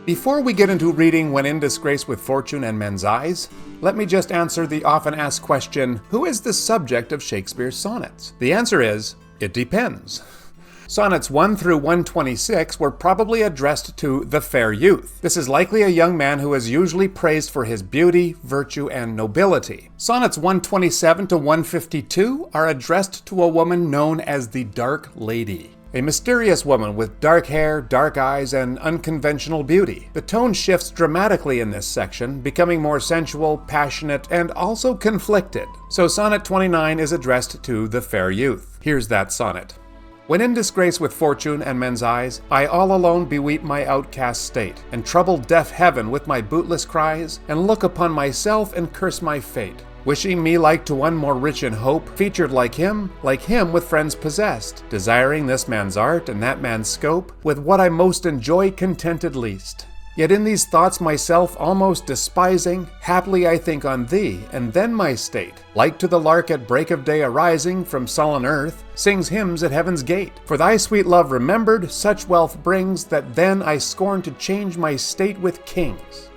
Before we get into reading When in Disgrace with Fortune and Men's Eyes, let me just answer the often asked question, who is the subject of Shakespeare's sonnets? The answer is, it depends. Sonnets 1 through 126 were probably addressed to the fair youth. This is likely a young man who is usually praised for his beauty, virtue, and nobility. Sonnets 127 to 152 are addressed to a woman known as the Dark Lady. A mysterious woman with dark hair, dark eyes, and unconventional beauty. The tone shifts dramatically in this section, becoming more sensual, passionate, and also conflicted. So Sonnet 29 is addressed to the fair youth. Here's that sonnet. When in disgrace with fortune and men's eyes, I all alone beweep my outcast state, and trouble deaf heaven with my bootless cries, and look upon myself and curse my fate. Wishing me like to one more rich in hope, featured like him with friends possessed, desiring this man's art and that man's scope, with what I most enjoy contented least. Yet in these thoughts myself almost despising, haply I think on thee, and then my state, like to the lark at break of day arising from sullen earth, sings hymns at heaven's gate. For thy sweet love remembered, such wealth brings, that then I scorn to change my state with kings.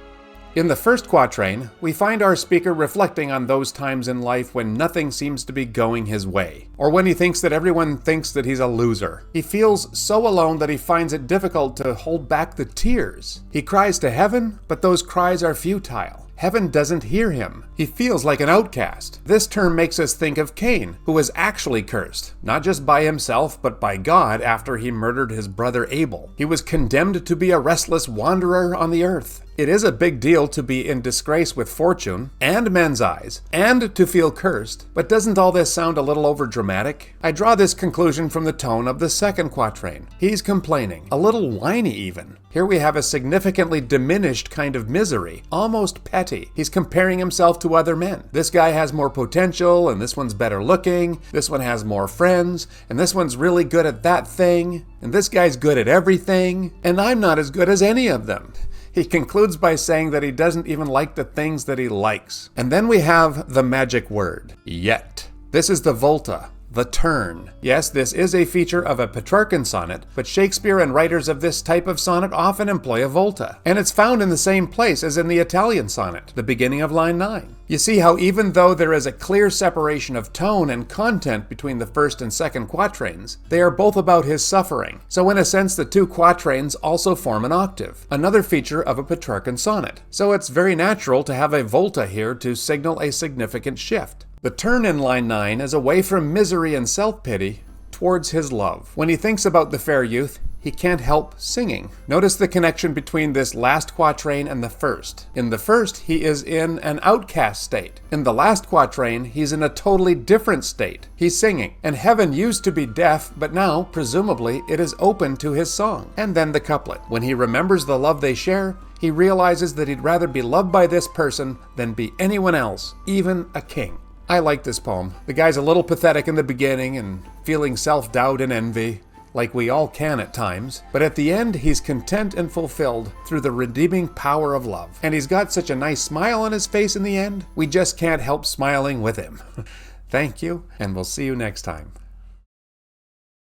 In the first quatrain, we find our speaker reflecting on those times in life when nothing seems to be going his way, or when he thinks that everyone thinks that he's a loser. He feels so alone that he finds it difficult to hold back the tears. He cries to heaven, but those cries are futile. Heaven doesn't hear him. He feels like an outcast. This term makes us think of Cain, who was actually cursed, not just by himself, but by God after he murdered his brother Abel. He was condemned to be a restless wanderer on the earth. It is a big deal to be in disgrace with fortune and men's eyes, and to feel cursed, but doesn't all this sound a little overdramatic? I draw this conclusion from the tone of the second quatrain. He's complaining, a little whiny even. Here we have a significantly diminished kind of misery, almost petty. He's comparing himself to other men. This guy has more potential, and this one's better looking, this one has more friends, and this one's really good at that thing, and this guy's good at everything, and I'm not as good as any of them. He concludes by saying that he doesn't even like the things that he likes. And then we have the magic word, yet. This is the volta, the turn. Yes, this is a feature of a Petrarchan sonnet, but Shakespeare and writers of this type of sonnet often employ a volta. And it's found in the same place as in the Italian sonnet, the beginning of line 9. You see how even though there is a clear separation of tone and content between the first and second quatrains, they are both about his suffering. So in a sense, the two quatrains also form an octave, another feature of a Petrarchan sonnet. So it's very natural to have a volta here to signal a significant shift. The turn in line 9 is away from misery and self-pity towards his love. When he thinks about the fair youth, he can't help singing. Notice the connection between this last quatrain and the first. In the first, he is in an outcast state. In the last quatrain, he's in a totally different state. He's singing, and heaven used to be deaf, but now, presumably, it is open to his song. And then the couplet. When he remembers the love they share, he realizes that he'd rather be loved by this person than be anyone else, even a king. I like this poem. The guy's a little pathetic in the beginning and feeling self-doubt and envy, like we all can at times, but at the end he's content and fulfilled through the redeeming power of love. And he's got such a nice smile on his face in the end, we just can't help smiling with him. Thank you, and we'll see you next time.